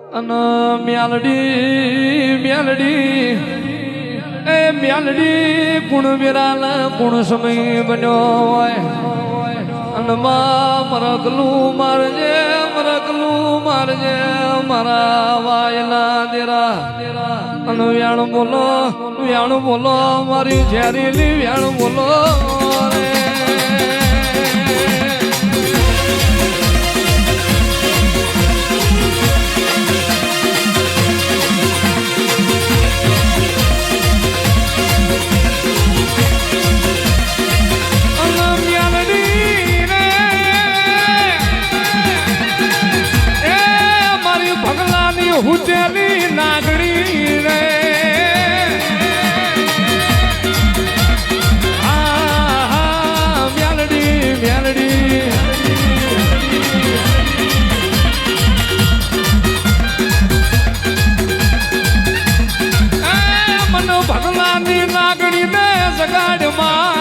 અને મ્યાલડી એ મ્યાલડી કુણ વિરાલ કુણ સમય બન્યો હોય અને મરકલું મારજે મારા વાયલા દેરા અને વ્યાણું બોલો મારી ઝેરીલી વ્યાણું બોલો રે હુતેલી નાગડી રે મ્યાલડી મન ભગલાની નાગડી ને જગાડમાં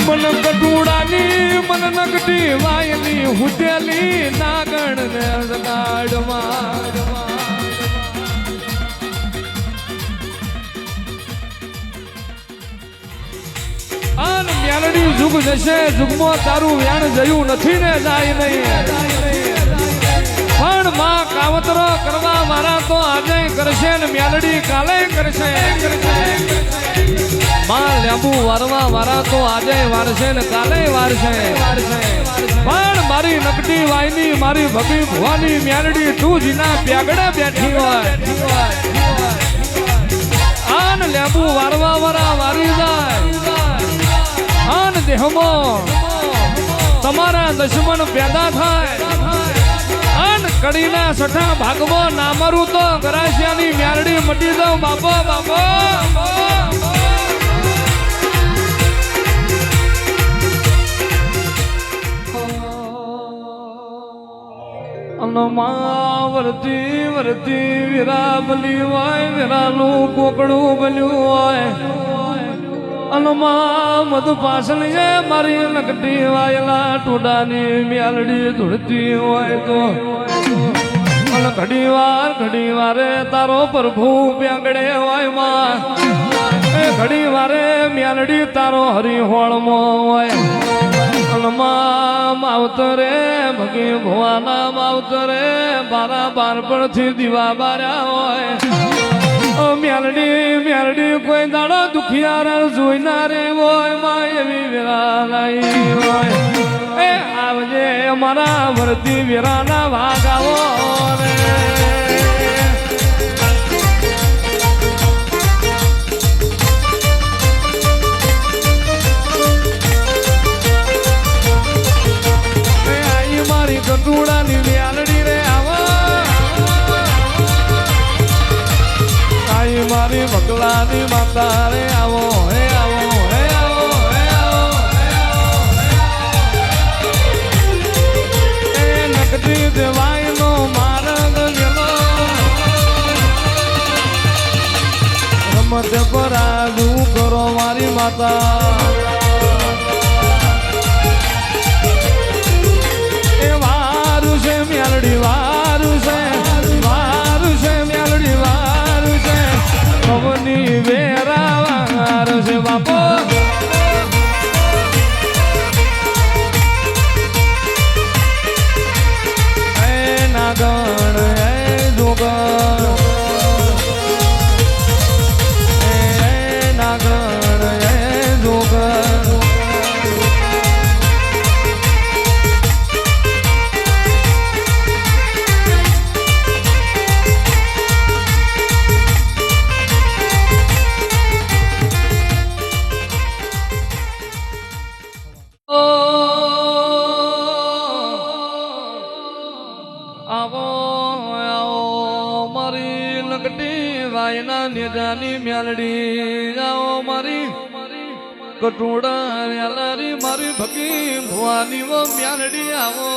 મન કટુડાની મન નગડી વાયની હુતેલી નાગણ ને જગાડમાં આન મ્યાલડી જુગ જશે જુગમાં તારું વ્યાણ જયું નથી ને જાય નહીં પણ માં કાવતરો કરવા વાળા તો આજે કરશે ને મ્યાલડી કાલે કરશે માં લેબુ વારવા વાળા તો આજે વારશે ને કાલે વારશે પણ મારી નકડી વાયની મારી ભગી ભુવાની મ્યાલડી તું જીના પ્યાગડે બેઠી હોય આન લેબુ વારવા વાળા વારી જાય આન દેહમાં તમારા દુશ્મન પેદા થાય આન કડીના સઠા ભાગમાં નામરું તો ગરાસિયાની મ્યાલડી મટી દઉં બાપો વરતી વીરા બલી હોય વીરાનું કોકડું બન્યું હોય અનમાં મધુ પાસલ છે મારી નકટી વાયલા ટોડાની મ્યાલડી ધૂળતી હોય તો અને ઘડી વારે તારો પ્રભુ પ્યાગડે હોય માં એ ઘડી વારે મ્યાલડી તારો હરિહોળમાં હોય માવતરે ભગી ભુવાના માવતરે બારા બારપણથી દીવા બાર્યા હોય મ્યાલડી કોઈ દાડો દુખિયાર જોઈનારે હોય માં એવી વિરાલાઈ હોય એ આવજે અમારા વરતી વિરાના ભાગાવો રે કટુડાની મ્યાલડી રે આવો મારી બકલાની માતા રે આવો હે આવો હે આવો હે આવો એ નકટી દેવાય નો મારગ ગેલો રમત પર આજુ કરો મારી માતા મ્યાલડી વારું છે મ્યાલડી વારું છે પવની વેરા વાર છે બાપો એ નાગણ એ જોગણ એ નાગણ એ જોગણ નિદાની મ્યાલડી જાઓ મારી કટોડા વ્યાલારી મારી ભગી ભુવાની વો મ્યાલડી આવો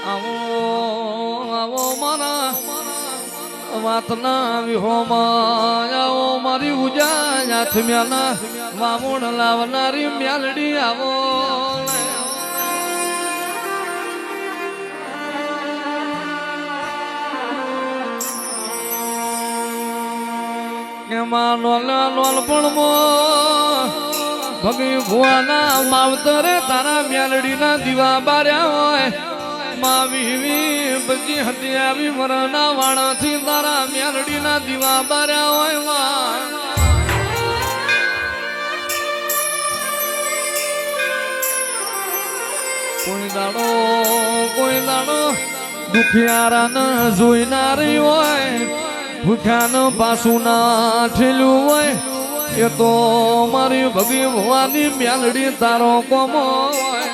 આવો આવો મારા વાતના વિહોમાં આવો મારી ઉજા થમ્યાના વામોણ લાવનારી મ્યાલડી આવો એમાં લોલ પણ ભગી ભુવાના માવતરે તારા મ્યાલડીના દીવા બાર્યા હોય માવી બજી હત્યાવી મરના વાણાથી તારા મ્યાલડીના દીવા બાર્યા હોય કોઈ દાડો દુખિયારાને જોઈનારી હોય ભૂખ્યાને પાછું ના ઠેલું હોય એ તો મારી ભગી ભવાની મ્યાલડી તારો કોમો હોય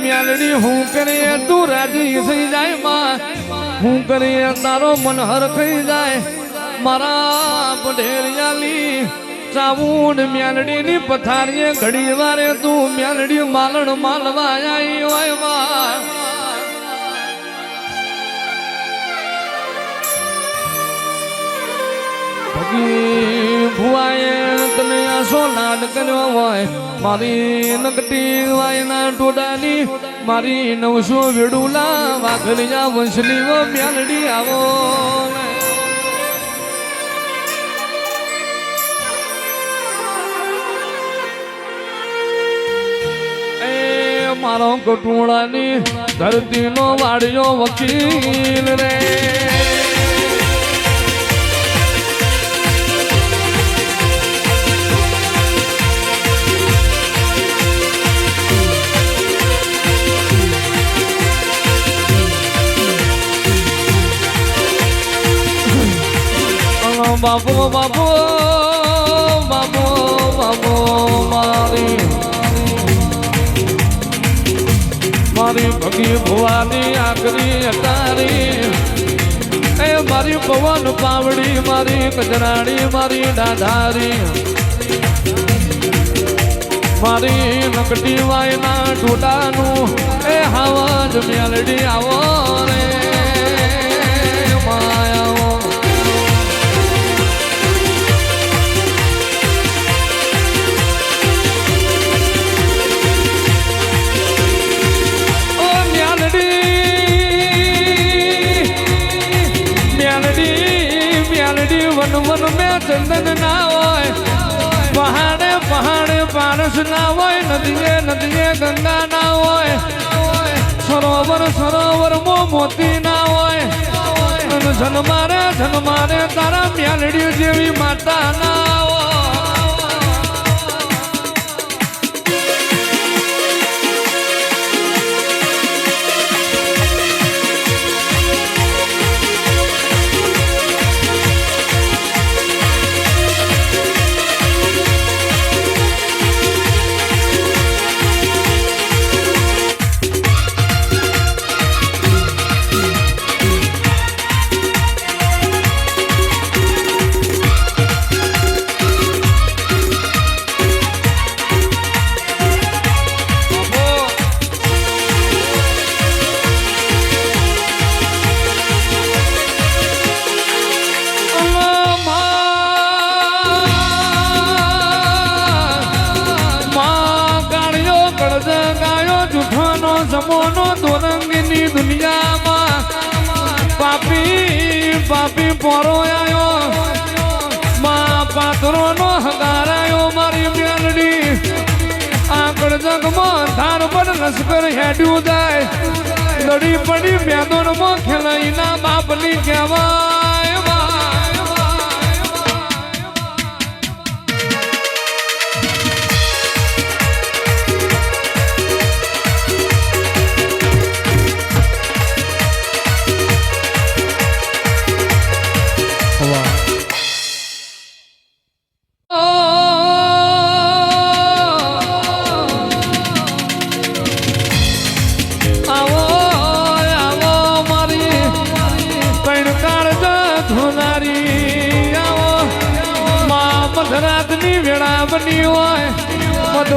મ્યાલડી હું કરીએ તું રાજી થઈ જાય માં હું કરીએ તારો મનહર થઈ જાય મારા પઢેરિયાલી ચાવુંડ મ્યાલડી ની પથારીએ ઘડી વારે તું મ્યાલડી માલણ માલવા આવી હોય માં ભગી ભુવાએ તને આસો લાડ કર્યો હોય મારી નકટી વાયના ટોડાની મારી 900 વેડુલા વાઘલિયા વંશની મ્યાલડી આવો મારો કટુણાની ધરતીનો વાડિયો વકીલ રે બાપુ બાપુ બાપુ બાપુ મારી ભગી ભુવાની આકરી અટારી એ મારી પવન પાવડી મારી કજરાણી મારી ડાધારી મારી નકટી વાયના ટોટાનું એ હાવજ મ્યાલડી આવો રે માયાઓ વન વન મેં ચંદન ના હોય પહાડે પહાડે પારસ ના હોય નદીએ નદીએ ગંગા ના હોય સરોવર સરોવર મોતી ના હોય જન્મારે તારા મ્યાલડી જેવી માતા ના હોય જમોનો દોરંગની દુનિયામાં પાપી પાપી પોરો આયો માં પાત્રો નો હગારાયો મારી મ્યાલડી આકડ જગમાં ધાર પર લશ્કર હેડ્યું જાય લડી પડી મેદોનમાં ખેલાઈના બાપની કહેવાય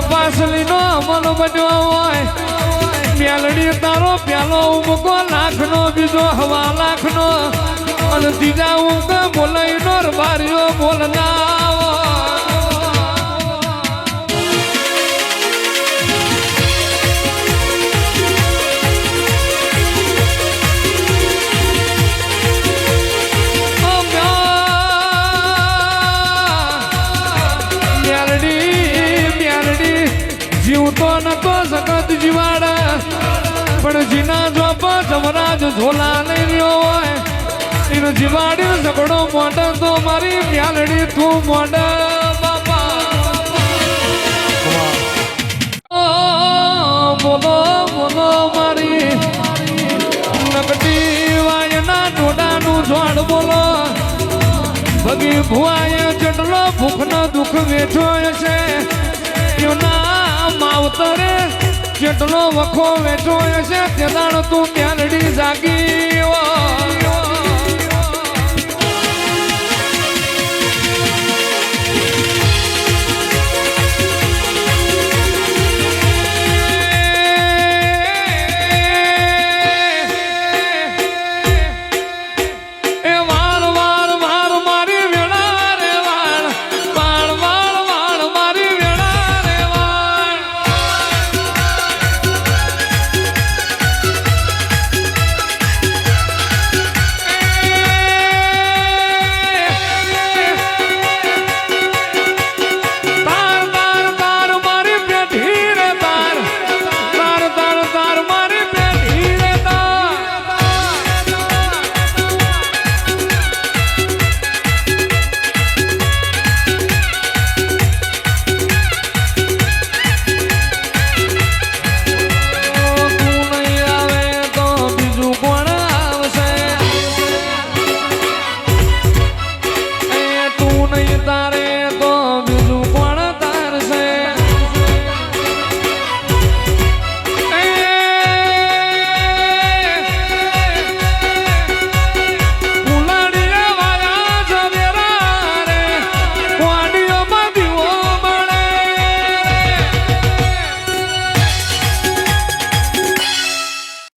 પાસલીનો મન બન્યો હોય મેલડી તારો પ્યાલો ઉમકો લાખનો બીજો 1.5 લાખનો અને ત્રીજા ઉમક બોલાઈનો રબારીઓ બોલના જીવતો નતો સખત જીવાડા પણ જીના જોપ જમરાજ ઝોલા લઈ રહ્યો હોય એનો જીવાડી ઝઘડો મોઢ તો મારી મ્યાલડી તું મોઢ બાપા બોલો બોલો મારી નકટી વાયના ટોડાનું ઝોડ બોલો ભગી ભુવાએ જેટલો ભૂખનો દુઃખ વેઠો છે માવતરે જેટલો વખો વેઠો છે તે દાણ તું મ્યાલડી જાગી